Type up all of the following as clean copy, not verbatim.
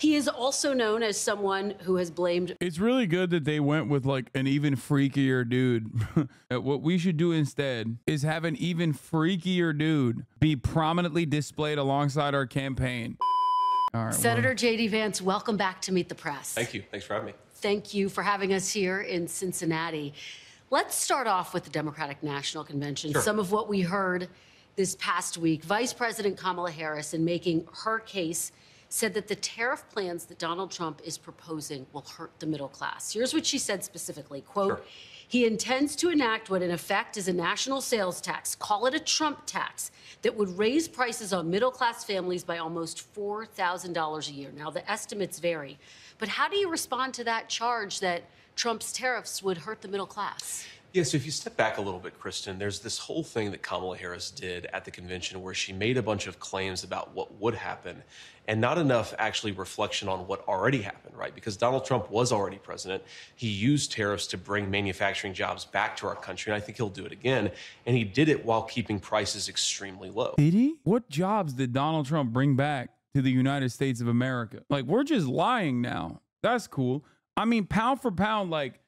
He is also known as someone who has blamed. It's really good that they went with like an even freakier dude. What we should do instead is have an even freakier dude be prominently displayed alongside our campaign. All right, Senator J.D. Vance, welcome back to Meet the Press. Thank you. Thanks for having me. Thank you for having us here in Cincinnati. Let's start off with the Democratic National Convention. Sure. Some of what we heard this past week. Vice President Kamala Harris, in making her case, said that the tariff plans that Donald Trump is proposing will hurt the middle class. Here's what she said specifically, quote, Sure. He intends to enact what in effect is a national sales tax, call it a Trump tax, that would raise prices on middle-class families by almost $4,000 a year. Now, the estimates vary, but how do you respond to that charge that Trump's tariffs would hurt the middle class? Yeah, so if you step back a little bit, Kristen, there's this whole thing that Kamala Harris did at the convention where she made a bunch of claims about what would happen and not enough actually reflection on what already happened, right? Because Donald Trump was already president. He used tariffs to bring manufacturing jobs back to our country, and I think he'll do it again. And he did it while keeping prices extremely low. Did he? What jobs did Donald Trump bring back to the United States of America? Like, we're just lying now. That's cool. I mean, pound for pound, like,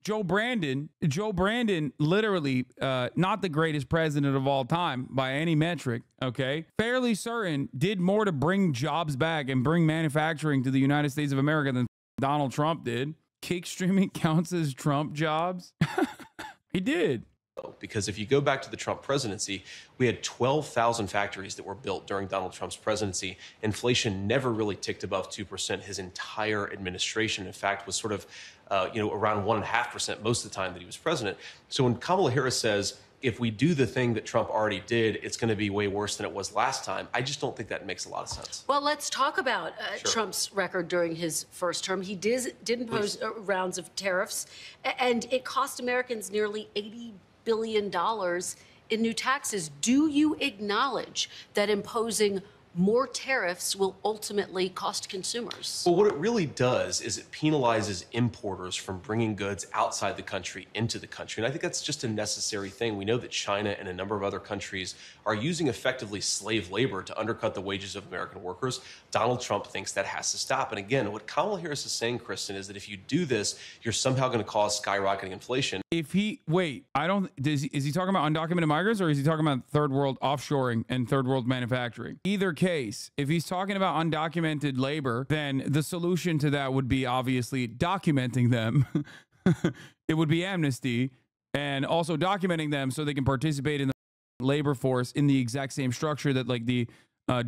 Joe Brandon, literally not the greatest president of all time by any metric, okay? Fairly certain did more to bring jobs back and bring manufacturing to the United States of America than Donald Trump did. Kick streaming counts as Trump jobs? He did. Because if you go back to the Trump presidency, we had 12,000 factories that were built during Donald Trump's presidency. Inflation never really ticked above 2% his entire administration. In fact, was sort of, around 1.5% most of the time that he was president. So when Kamala Harris says, if we do the thing that Trump already did, it's going to be way worse than it was last time, I just don't think that makes a lot of sense. Well, let's talk about Sure. Trump's record during his first term. He did impose rounds of tariffs, and it cost Americans nearly $80 billion in new taxes. Do you acknowledge that imposing more tariffs will ultimately cost consumers? Well, what it really does is it penalizes importers from bringing goods outside the country into the country. And I think that's just a necessary thing. We know that China and a number of other countries are using effectively slave labor to undercut the wages of American workers. Donald Trump thinks that has to stop. And again, what Kamala Harris is saying, Kristen, is that if you do this, you're somehow going to cause skyrocketing inflation. If he, wait, is he talking about undocumented migrants, or is he talking about third world offshoring and third world manufacturing? Either case, if he's talking about undocumented labor, then the solution to that would be obviously documenting them. It would be amnesty, and also documenting them so they can participate in the labor force in the exact same structure that like the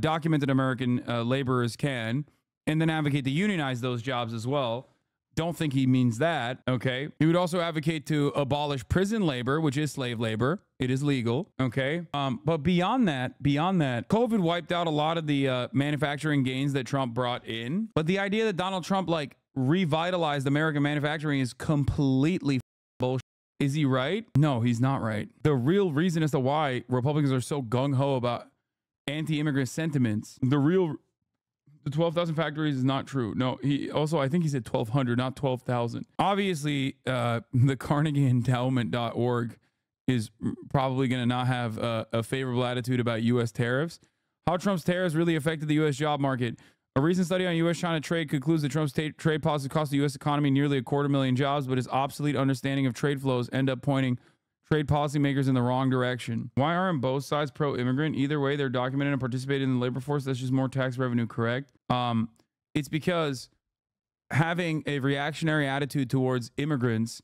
documented American laborers can, and then advocate to unionize those jobs as well. Don't think he means that, okay? He would also advocate to abolish prison labor, which is slave labor. It is legal, okay? But beyond that, COVID wiped out a lot of the manufacturing gains that Trump brought in. But the idea that Donald Trump, like, revitalized American manufacturing is completely bullshit. Is he right? No, he's not right. The real reason as to why Republicans are so gung-ho about anti-immigrant sentiments, the 12,000 factories is not true. No, I think he said 1,200, not 12,000. Obviously, the CarnegieEndowment.org is probably going to not have a favorable attitude about U.S. tariffs. How Trump's tariffs really affected the U.S. job market. A recent study on U.S.-China trade concludes that Trump's trade policy cost the U.S. economy nearly 250,000 jobs, but his obsolete understanding of trade flows end up pointing trade policymakers in the wrong direction. Why aren't both sides pro-immigrant? Either way, they're documented and participating in the labor force. That's just more tax revenue, correct? It's because having a reactionary attitude towards immigrants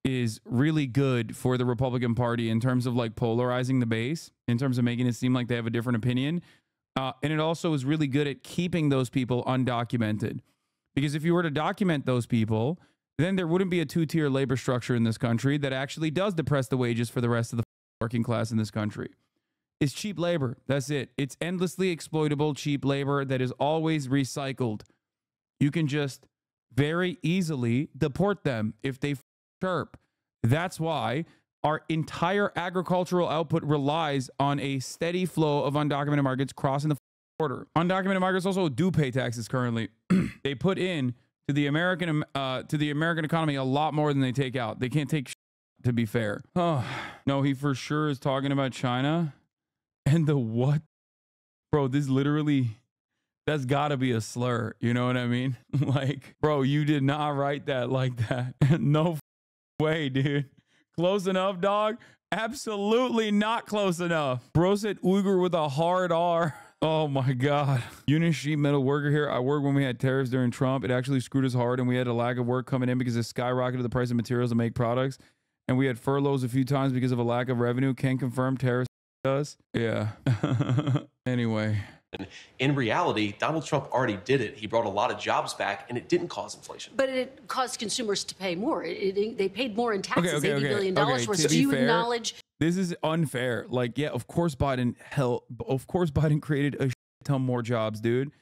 is really good for the Republican Party in terms of like polarizing the base, in terms of making it seem like they have a different opinion. And it also is really good at keeping those people undocumented. Because if you were to document those people, then there wouldn't be a two-tier labor structure in this country that actually does depress the wages for the rest of the working class in this country. It's cheap labor. That's it. It's endlessly exploitable, cheap labor that is always recycled. You can just very easily deport them if they chirp. That's why our entire agricultural output relies on a steady flow of undocumented migrants crossing the border. Undocumented migrants also do pay taxes currently. They put in to the American economy a lot more than they take out. They can't take shit, to be fair. Oh, no, he for sure is talking about China. And the what? Bro, this literally, That's gotta be a slur. You know what I mean? Like, bro, you did not write that like that. No way, dude. Close enough, dog? Absolutely not close enough. Bro said Uyghur with a hard R. Oh my God. Unit sheet metal worker here. I worked when we had tariffs during Trump. It actually screwed us hard and we had a lack of work coming in because it skyrocketed the price of materials to make products. And we had furloughs a few times because of a lack of revenue. Can confirm tariffs does. Yeah. Anyway. In reality, Donald Trump already did it. He brought a lot of jobs back, and it didn't cause inflation. But it caused consumers to pay more. They paid more in taxes, $80 billion worth. To So do be you fair, acknowledge? This is unfair. Like, yeah, of course Biden created a shit ton more jobs, dude.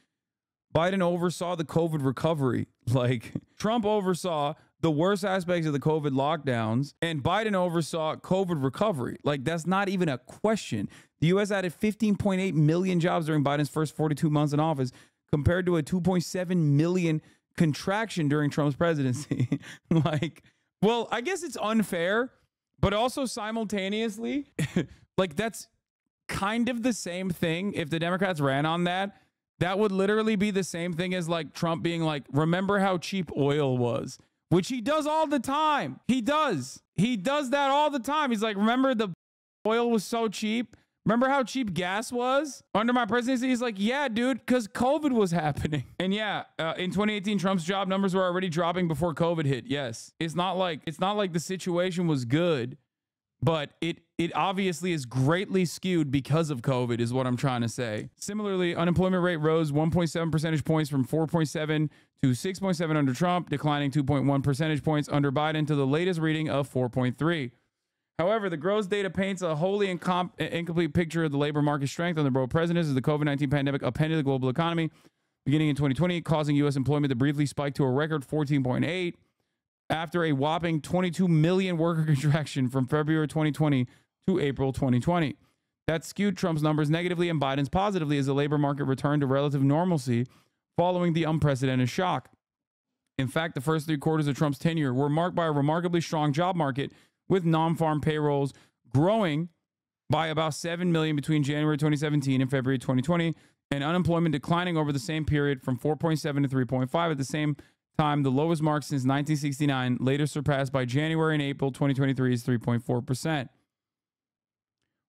Biden oversaw the COVID recovery. Like, Trump oversaw the worst aspects of the COVID lockdowns, and Biden oversaw COVID recovery. Like, that's not even a question. The U.S. added 15.8 million jobs during Biden's first 42 months in office, compared to a 2.7 million contraction during Trump's presidency. Like, well, I guess it's unfair, but also simultaneously, like, that's kind of the same thing. If the Democrats ran on that, that would literally be the same thing as like Trump being like, remember how cheap oil was, which he does all the time. He does that all the time. He's like, remember the oil was so cheap. Remember how cheap gas was under my presidency? He's like, yeah, dude, because COVID was happening. And yeah, in 2018, Trump's job numbers were already dropping before COVID hit. Yes, it's not like the situation was good, but it obviously is greatly skewed because of COVID, is what I'm trying to say. Similarly, unemployment rate rose 1.7 percentage points from 4.7 to 6.7 under Trump, declining 2.1 percentage points under Biden to the latest reading of 4.3. However, the gross data paints a wholly incomplete picture of the labor market strength under both presidents as the COVID-19 pandemic upended the global economy beginning in 2020, causing U.S. employment to briefly spike to a record 14.8 after a whopping 22 million worker contraction from February 2020 to April 2020. That skewed Trump's numbers negatively and Biden's positively as the labor market returned to relative normalcy following the unprecedented shock. In fact, the first 3 quarters of Trump's tenure were marked by a remarkably strong job market, with non-farm payrolls growing by about 7 million between January 2017 and February 2020, and unemployment declining over the same period from 4.7 to 3.5 at the same time, the lowest mark since 1969, later surpassed by January and April 2023's 3.4%.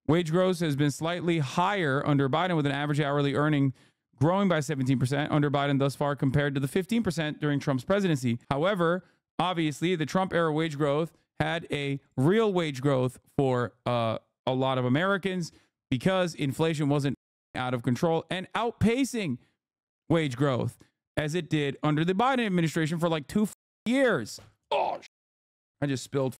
Wage growth has been slightly higher under Biden, with an average hourly earning growing by 17% under Biden thus far compared to the 15% during Trump's presidency. However, obviously, the Trump-era wage growth had a real wage growth for a lot of Americans because inflation wasn't out of control and outpacing wage growth as it did under the Biden administration for like 2 years. Oh, I just spilled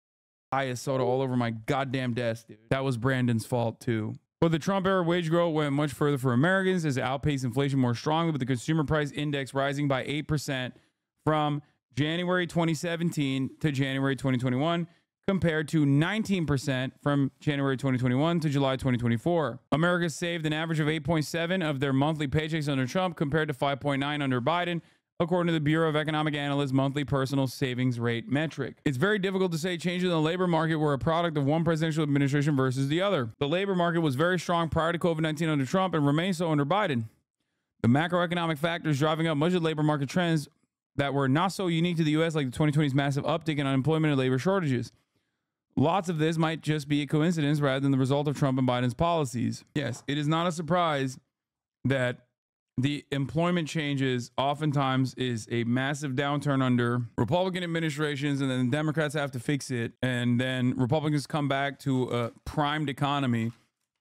highest soda all over my goddamn desk, dude. That was Brandon's fault too. But the Trump-era wage growth went much further for Americans as it outpaced inflation more strongly, with the consumer price index rising by 8% from January 2017 to January 2021, compared to 19% from January 2021 to July 2024. America saved an average of 8.7 of their monthly paychecks under Trump compared to 5.9 under Biden, according to the Bureau of Economic Analysts' monthly personal savings rate metric. It's very difficult to say changes in the labor market were a product of one presidential administration versus the other. The labor market was very strong prior to COVID-19 under Trump and remained so under Biden. The macroeconomic factors driving up much of the labor market trends that were not so unique to the U.S., like the 2020's massive uptick in unemployment and labor shortages. Lots of this might just be a coincidence rather than the result of Trump and Biden's policies. Yes, it is not a surprise that the employment changes oftentimes is a massive downturn under Republican administrations, and then Democrats have to fix it, and then Republicans come back to a primed economy,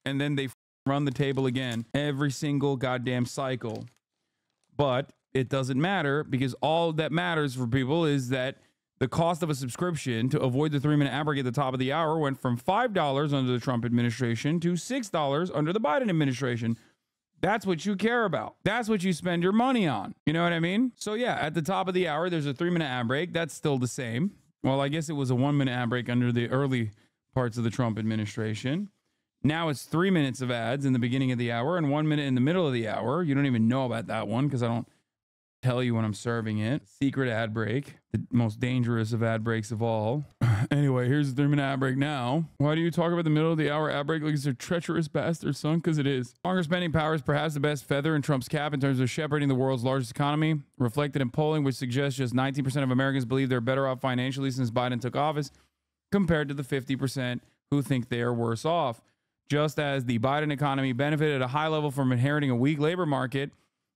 and then they run the table again every single goddamn cycle. But it doesn't matter, because all that matters for people is that the cost of a subscription to avoid the 3-minute ad break at the top of the hour went from $5 under the Trump administration to $6 under the Biden administration. That's what you care about. That's what you spend your money on. You know what I mean? So yeah, at the top of the hour, there's a 3-minute ad break. That's still the same. Well, I guess it was a 1-minute ad break under the early parts of the Trump administration. Now it's 3 minutes of ads in the beginning of the hour and 1 minute in the middle of the hour. You don't even know about that one because I don't tell you when I'm serving it. Secret ad break, the most dangerous of ad breaks of all. Anyway, here's the 3-minute ad break now. Why do you talk about the middle of the hour ad break like it's a treacherous bastard, son? Because it is. Stronger spending power is perhaps the best feather in Trump's cap in terms of shepherding the world's largest economy, reflected in polling, which suggests just 19% of Americans believe they're better off financially since Biden took office, compared to the 50% who think they are worse off. Just as the Biden economy benefited at a high level from inheriting a weak labor market,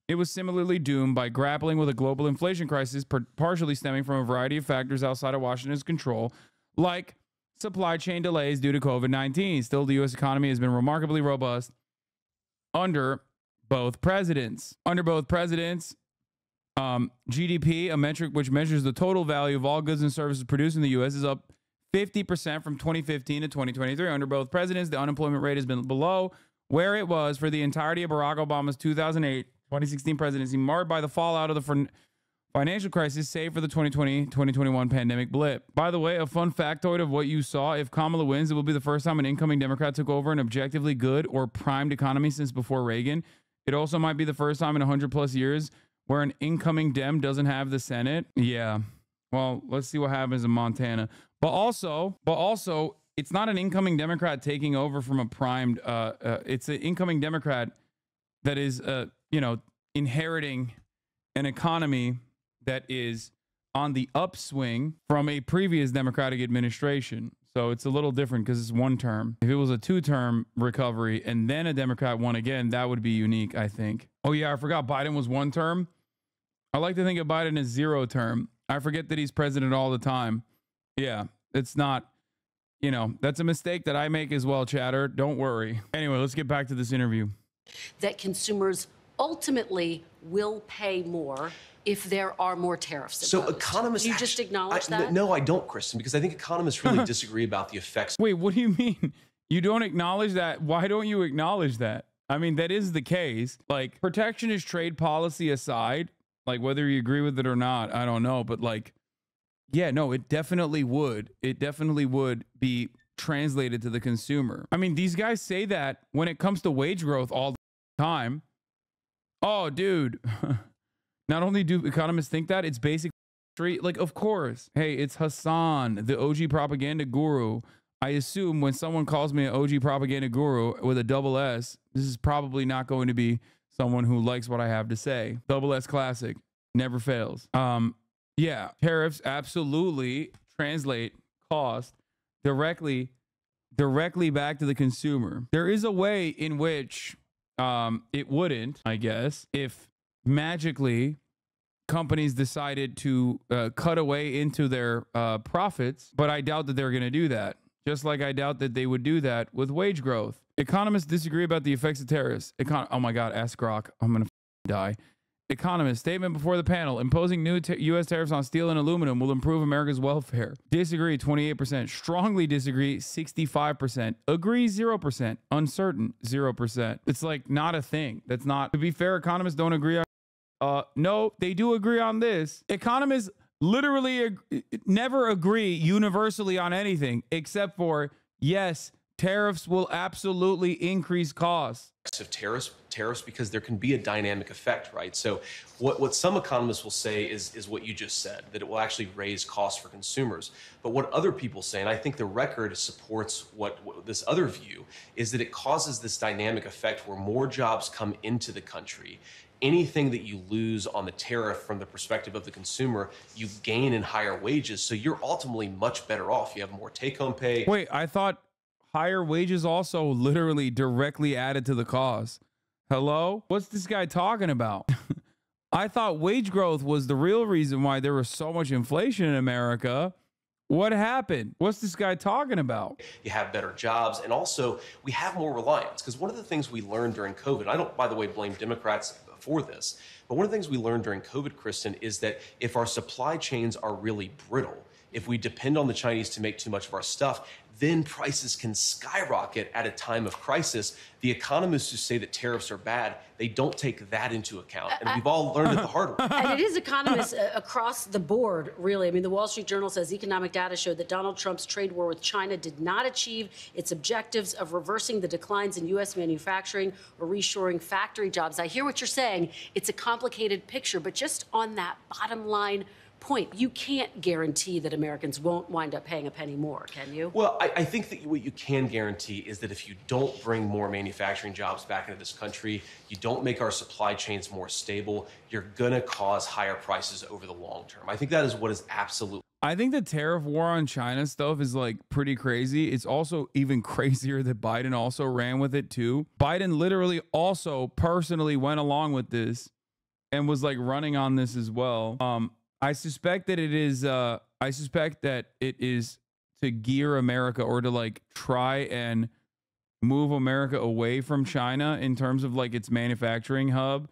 it was similarly doomed by grappling with a global inflation crisis, partially stemming from a variety of factors outside of Washington's control, like supply chain delays due to COVID-19. Still, the U.S. economy has been remarkably robust under both presidents. GDP, a metric which measures the total value of all goods and services produced in the U.S., is up 50% from 2015 to 2023. Under both presidents, the unemployment rate has been below where it was for the entirety of Barack Obama's 2016 presidency, marred by the fallout of the financial crisis, save for the 2020-2021 pandemic blip. By the way, a fun factoid of what you saw: if Kamala wins, it will be the first time an incoming Democrat took over an objectively good or primed economy since before Reagan. It also might be the first time in 100 plus years where an incoming Dem doesn't have the Senate. Yeah. Well, let's see what happens in Montana. But also, it's not an incoming Democrat taking over from a primed. It's an incoming Democrat that is, inheriting an economy that is on the upswing from a previous Democratic administration. So it's a little different because it's one term. If it was a 2-term recovery and then a Democrat won again, that would be unique, I think. Oh yeah, I forgot Biden was 1 term. I like to think of Biden as 0 term. I forget that he's president all the time. Yeah, it's not, that's a mistake that I make as well, chatter. Don't worry. Anyway, let's get back to this interview. That consumers ultimately will pay more if there are more tariffs imposed. So economists... Do you just acknowledge that? No, I don't, Kristen, because I think economists really disagree about the effects. Wait, what do you mean? You don't acknowledge that? Why don't you acknowledge that? I mean, that is the case. Like, protectionist trade policy aside, like whether you agree with it or not, I don't know. But like, yeah, no, it definitely would. It definitely would be translated to the consumer. I mean, these guys say that when it comes to wage growth all the time. Oh, dude. Not only do economists think that, it's basically like, of course. Hey, it's Hasan, the OG propaganda guru. I assume when someone calls me an OG propaganda guru with a double S, this is probably not going to be someone who likes what I have to say. Double S classic, never fails. Yeah, tariffs absolutely translate cost directly back to the consumer. There is a way in which it wouldn't, I guess, if magically companies decided to cut away into their profits, but I doubt that they're going to do that. Just like I doubt that they would do that with wage growth. Economists disagree about the effects of tariffs. Oh my God, ask Grok. I'm going to die. Economist statement before the panel: imposing new U.S. tariffs on steel and aluminum will improve America's welfare. Disagree 28%. Strongly disagree 65%. Agree 0%. Uncertain 0%. It's like not a thing. That's not. To be fair, economists don't agree on. No, they do agree on this. Economists literally never agree universally on anything except for, yes, tariffs will absolutely increase costs. Of tariffs because there can be a dynamic effect, right? So what some economists will say is what you just said, that it will actually raise costs for consumers. But what other people say, and I think the record supports what this other view, is that it causes this dynamic effect where more jobs come into the country. Anything that you lose on the tariff from the perspective of the consumer, you gain in higher wages. So you're ultimately much better off. You have more take-home pay. Wait, I thought higher wages also literally directly added to the cost. Hello? What's this guy talking about? I thought wage growth was the real reason why there was so much inflation in America. What happened? What's this guy talking about? You have better jobs, and also we have more reliance. Because one of the things we learned during COVID, I don't, by the way, blame Democrats for this, but one of the things we learned during COVID, Kristen, is that if our supply chains are really brittle, if we depend on the Chinese to make too much of our stuff, then prices can skyrocket at a time of crisis. The economists who say that tariffs are bad, they don't take that into account. And we've all learned it the hard way. And it is economists across the board, really. I mean, the Wall Street Journal says economic data showed that Donald Trump's trade war with China did not achieve its objectives of reversing the declines in U.S. manufacturing or reshoring factory jobs. I hear what you're saying. It's a complicated picture, but just on that bottom line point, you can't guarantee that Americans won't wind up paying a penny more, can you? Well, I think that what you can guarantee is that if you don't bring more manufacturing jobs back into this country, you don't make our supply chains more stable, you're going to cause higher prices over the long term. I think that is what is absolute. I think the tariff war on China stuff is like pretty crazy. It's also even crazier that Biden also ran with it too. Biden literally also personally went along with this and was like running on this as well. I suspect that it is to gear America, or to like try and move America away from China in terms of like its manufacturing hub,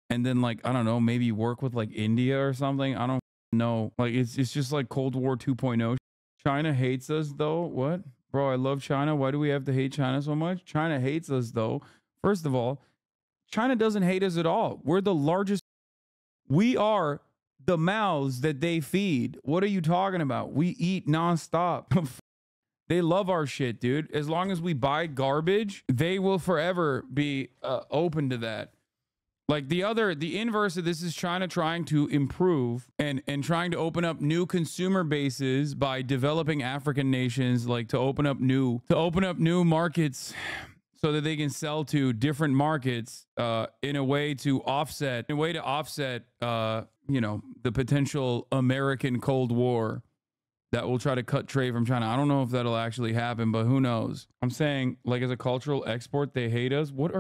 and then like, I don't know, maybe work with like India or something. I don't know. Like it's just like Cold War 2.0. China hates us though. What? Bro, I love China. Why do we have to hate China so much? China hates us though. First of all, China doesn't hate us at all. We're the largest. We are the mouths that they feed. What are you talking about? We eat nonstop. They love our shit, dude. As long as we buy garbage, they will forever be open to that. Like the inverse of this is China trying to improve and trying to open up new consumer bases by developing African nations, like to open up new markets so that they can sell to different markets in a way to offset you know, the potential American Cold War that will try to cut trade from China. I don't know if that'll actually happen, but who knows? I'm saying, like, as a cultural export, they hate us. What?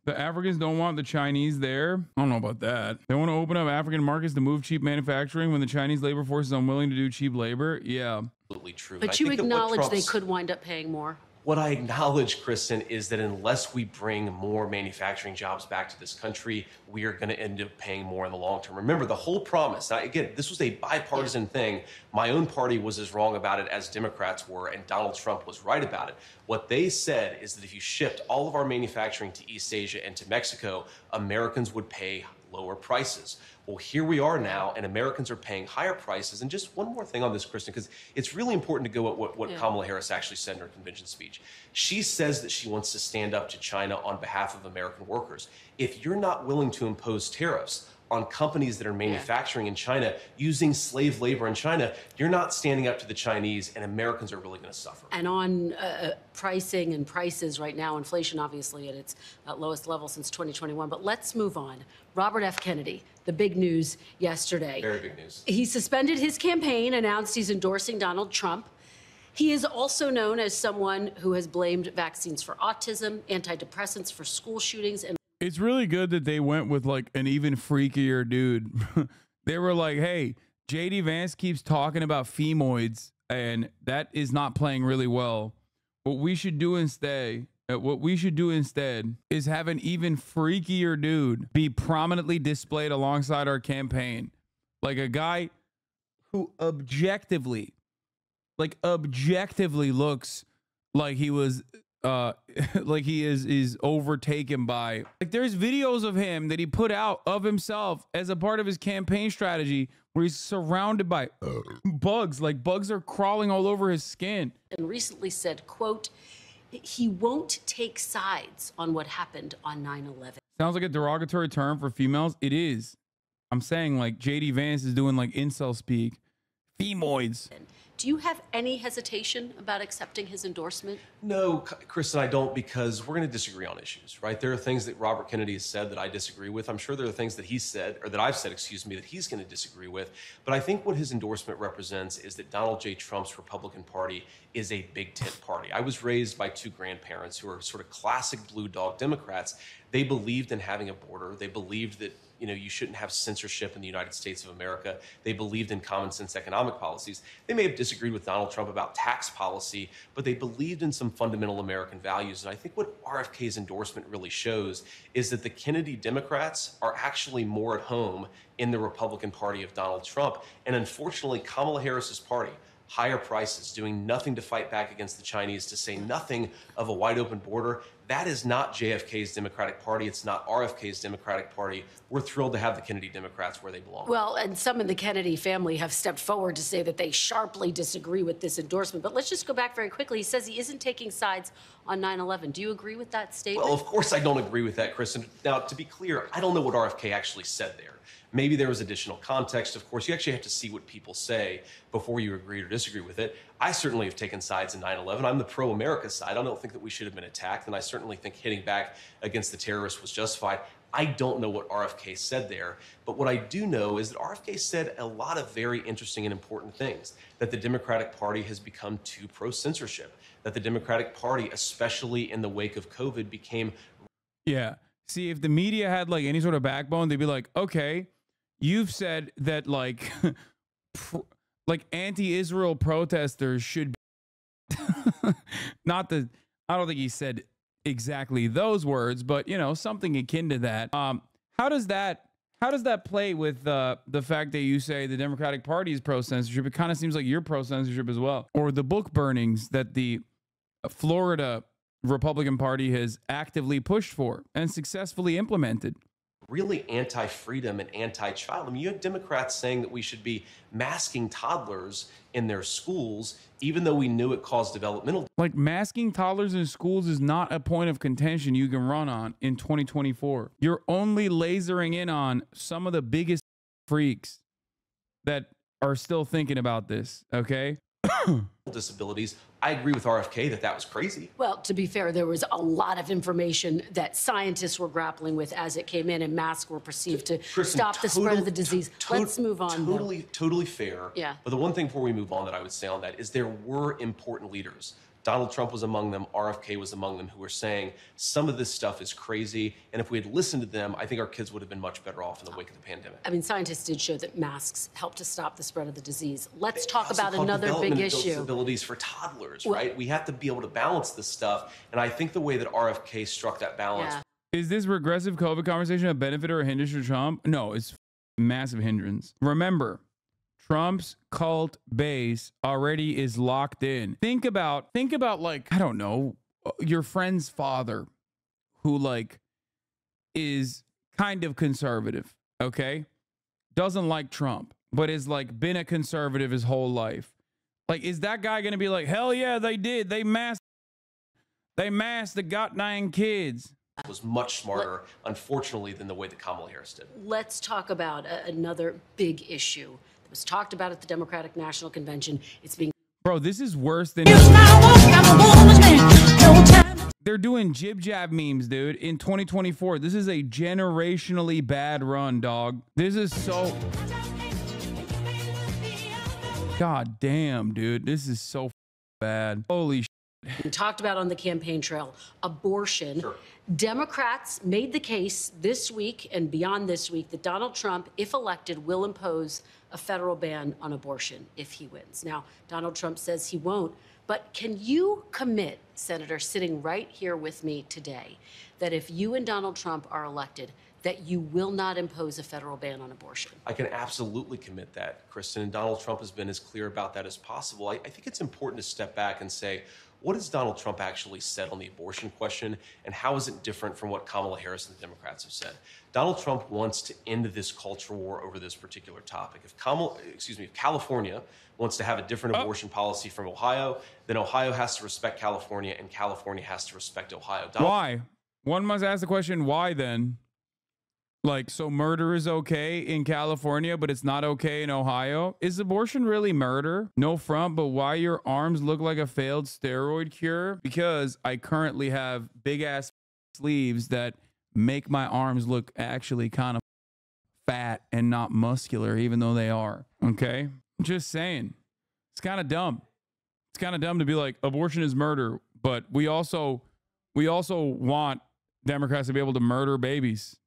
The Africans don't want the Chinese there? I don't know about that. They want to open up African markets to move cheap manufacturing when the Chinese labor force is unwilling to do cheap labor? Yeah. Absolutely true. But you acknowledge they could wind up paying more. What I acknowledge, Kristen, is that unless we bring more manufacturing jobs back to this country, we are going to end up paying more in the long term. Remember, the whole promise, now, again, this was a bipartisan thing. My own party was as wrong about it as Democrats were, and Donald Trump was right about it. What they said is that if you shipped all of our manufacturing to East Asia and to Mexico, Americans would pay lower prices. Well, here we are now, and Americans are paying higher prices. And just one more thing on this, Kristen, because it's really important to go at what Kamala Harris actually said in her convention speech. She says that she wants to stand up to China on behalf of American workers. If you're not willing to impose tariffs on companies that are manufacturing in China, using slave labor in China, you're not standing up to the Chinese, and Americans are really going to suffer. And on pricing and prices right now, inflation obviously at its lowest level since 2021. But let's move on. Robert F. Kennedy, the big news yesterday. Very big news. He suspended his campaign, announced he's endorsing Donald Trump. He is also known as someone who has blamed vaccines for autism, antidepressants for school shootings, and it's really good that they went with like an even freakier dude. They were like, hey, JD Vance keeps talking about femoids, and that is not playing really well. What we should do instead is have an even freakier dude be prominently displayed alongside our campaign. Like a guy who objectively looks like he was like he is overtaken by, like, there's videos of him that he put out of himself as a part of his campaign strategy where he's surrounded by bugs, like bugs are crawling all over his skin. And recently said, quote, he won't take sides on what happened on 9/11. Sounds like a derogatory term for females. It is. I'm saying, like, JD Vance is doing like incel speak. Femoids. Do you have any hesitation about accepting his endorsement? No, Kristen, I don't, because we're going to disagree on issues, right? There are things that Robert Kennedy has said that I disagree with. I'm sure there are things that he said, or that I've said, excuse me, that he's going to disagree with. But I think what his endorsement represents is that Donald J. Trump's Republican Party is a big tent party. I was raised by two grandparents who are sort of classic blue dog Democrats. They believed in having a border. They believed that, you know, you shouldn't have censorship in the United States of America. They believed in common sense economic policies. They may have disagreed with Donald Trump about tax policy, but they believed in some fundamental American values. And I think what RFK's endorsement really shows is that the Kennedy Democrats are actually more at home in the Republican Party of Donald Trump. And unfortunately, Kamala Harris's party, higher prices, doing nothing to fight back against the Chinese, to say nothing of a wide open border. That is not JFK's Democratic Party. It's not RFK's Democratic Party. We're thrilled to have the Kennedy Democrats where they belong. Well, and some in the Kennedy family have stepped forward to say that they sharply disagree with this endorsement. But let's just go back very quickly. He says he isn't taking sides on 9/11. Do you agree with that statement? Well, of course I don't agree with that, Kristen. Now, to be clear, I don't know what RFK actually said there. Maybe there was additional context. Of course, you actually have to see what people say before you agree or disagree with it. I certainly have taken sides in 9/11. I'm the pro-America side. I don't think that we should have been attacked, and I certainly think hitting back against the terrorists was justified. I don't know what RFK said there, but what I do know is that RFK said a lot of very interesting and important things, that the Democratic Party has become too pro-censorship, that the Democratic Party, especially in the wake of COVID, became... Yeah. See, if the media had like any sort of backbone, they'd be like, okay, you've said that like like anti-Israel protesters should be not the, I don't think he said exactly those words, but you know, something akin to that. How does that play with the fact that you say the Democratic Party is pro-censorship? It kind of seems like you're pro-censorship as well. Or the book burnings that the Florida Republican Party has actively pushed for and successfully implemented. Really anti-freedom and anti-child. I mean, you had Democrats saying that we should be masking toddlers in their schools, even though we knew it caused developmental... Like, masking toddlers in schools is not a point of contention you can run on in 2024. You're only lasering in on some of the biggest freaks that are still thinking about this, okay? disabilities. I agree with RFK that that was crazy. Well, to be fair, there was a lot of information that scientists were grappling with as it came in, and masks were perceived to stop the spread of the disease. Let's move on. Totally fair. Yeah. But the one thing before we move on that I would say on that is there were important leaders. Donald Trump was among them. RFK was among them, who were saying some of this stuff is crazy. And if we had listened to them, I think our kids would have been much better off in the wake of the pandemic. I mean, scientists did show that masks help to stop the spread of the disease. Let's talk about another big issue. Disabilities for toddlers, right? We have to be able to balance this stuff. And I think the way that RFK struck that balance. Yeah. Is this regressive COVID conversation a benefit or a hindrance to Trump? No, it's a massive hindrance. Remember, Trump's cult base already is locked in. Think about like, I don't know, your friend's father who like is kind of conservative, okay? Doesn't like Trump, but is like been a conservative his whole life. Like, is that guy going to be like, hell yeah, they did. They masked the goddamn kids. Was much smarter, unfortunately, than the way that Kamala Harris did. Let's talk about another big issue that was talked about at the Democratic National Convention. It's being... Bro, this is worse than... They're doing jib-jab memes, dude, in 2024. This is a generationally bad run, dog. This is so... God damn, dude. This is so bad. Holy shit. We talked about on the campaign trail, abortion. Sure. Democrats made the case this week and beyond this week that Donald Trump, if elected, will impose a federal ban on abortion if he wins. Now, Donald Trump says he won't, but can you commit, Senator, sitting right here with me today, that if you and Donald Trump are elected, that you will not impose a federal ban on abortion? I can absolutely commit that, Kristen, and Donald Trump has been as clear about that as possible. I think it's important to step back and say, what has Donald Trump actually said on the abortion question, and how is it different from what Kamala Harris and the Democrats have said? Donald Trump wants to end this culture war over this particular topic. If California wants to have a different abortion policy from Ohio, then Ohio has to respect California, and California has to respect Ohio. Why? One must ask the question, why then? Like, so murder is okay in California, but it's not okay in Ohio? Is abortion really murder? No front, but why your arms look like a failed steroid cure? Because I currently have big ass sleeves that make my arms look actually kind of fat and not muscular, even though they are. Okay? Just saying. It's kind of dumb. It's kind of dumb to be like, abortion is murder, but we also want Democrats to be able to murder babies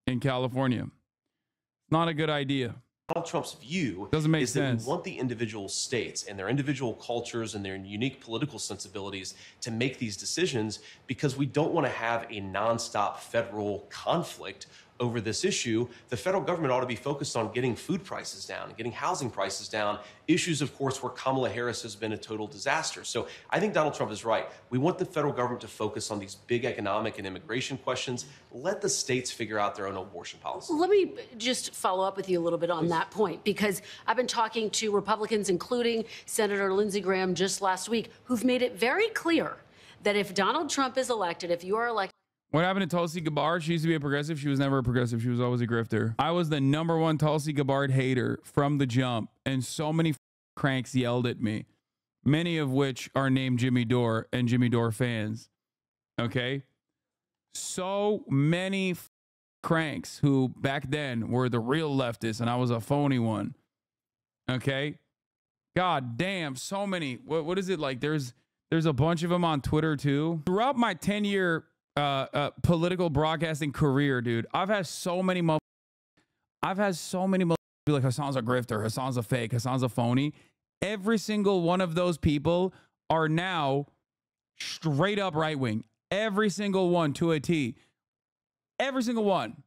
in California. Not a good idea. Donald Trump's view doesn't make is sense. That we want the individual states and their individual cultures and their unique political sensibilities to make these decisions, because we don't want to have a nonstop federal conflict over this issue, the federal government ought to be focused on getting food prices down and getting housing prices down. Issues, of course, where Kamala Harris has been a total disaster. So I think Donald Trump is right. We want the federal government to focus on these big economic and immigration questions. Let the states figure out their own abortion policy. Let me just follow up with you a little bit on that point, because I've been talking to Republicans, including Senator Lindsey Graham just last week, who've made it very clear that if Donald Trump is elected, if you are elected, What happened to Tulsi Gabbard? She used to be a progressive. She was never a progressive. She was always a grifter. I was the #1 Tulsi Gabbard hater from the jump, and so many cranks yelled at me, many of which are named Jimmy Dore and Jimmy Dore fans. Okay? So many cranks who back then were the real leftists, and I was a phony one. Okay? God damn, so many. What is it like? There's a bunch of them on Twitter too. Throughout my 10-year political broadcasting career, dude, I've had so many be like, Hasan's a grifter, Hasan's a fake, Hasan's a phony. Every single one of those people are now straight up right wing. Every single one to a T. Every single one.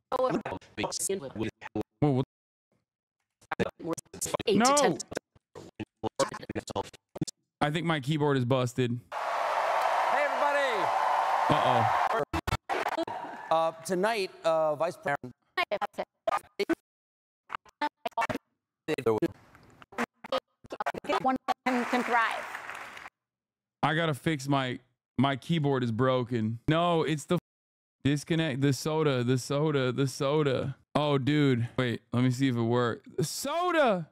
No. I think my keyboard is busted. Hey, everybody. Uh-oh. Tonight, Vice President. One can thrive. I gotta fix my keyboard is broken. No, it's the disconnect. The soda. Oh, dude. Wait, let me see if it worked. The soda.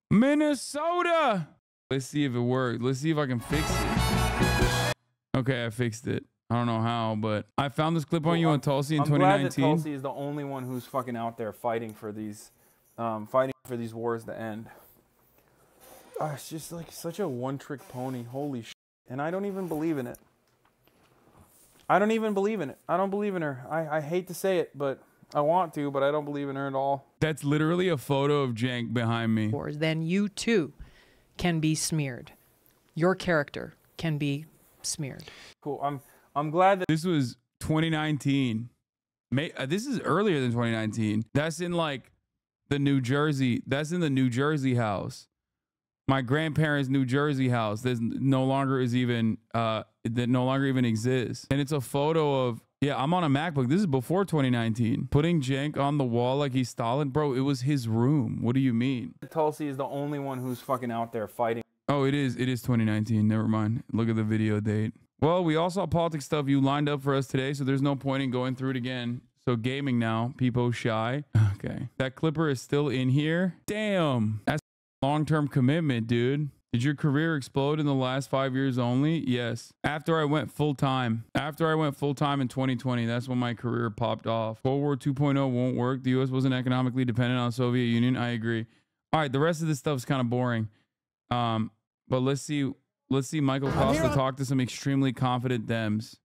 Minnesota. Let's see if it worked. Let's see if I can fix it. Okay, I fixed it. I don't know how, but I found this clip on you on Tulsi in 2019. I'm glad that Tulsi is the only one who's fucking out there fighting for these wars to end. It's just like such a one-trick pony. Holy shit. And I don't even believe in it. I don't believe in her. I hate to say it, but I want to, but I don't believe in her at all. That's literally a photo of Jank behind me. Then you too can be smeared. Your character can be smeared. Cool. I'm glad that this was 2019. This is earlier than 2019. That's in like the New Jersey. That's in the New Jersey house. My grandparents' New Jersey house. That no longer even exists. And it's a photo of, yeah, I'm on a MacBook. This is before 2019. Putting Jank on the wall like he's Stalin, bro. It was his room. What do you mean? Tulsi is the only one who's fucking out there fighting. Oh, it is 2019. Never mind. Look at the video date. Well, we all saw politics stuff you lined up for us today, so there's no point in going through it again. So gaming now, Peepo Shy. Okay. That clipper is still in here. Damn. That's long-term commitment, dude. Did your career explode in the last 5 years only? Yes. After I went full-time. After I went full-time in 2020, that's when my career popped off. World War 2.0 won't work. The U.S. wasn't economically dependent on the Soviet Union. I agree. All right, the rest of this stuff is kind of boring. But let's see Michael Costa talk to some extremely confident Dems.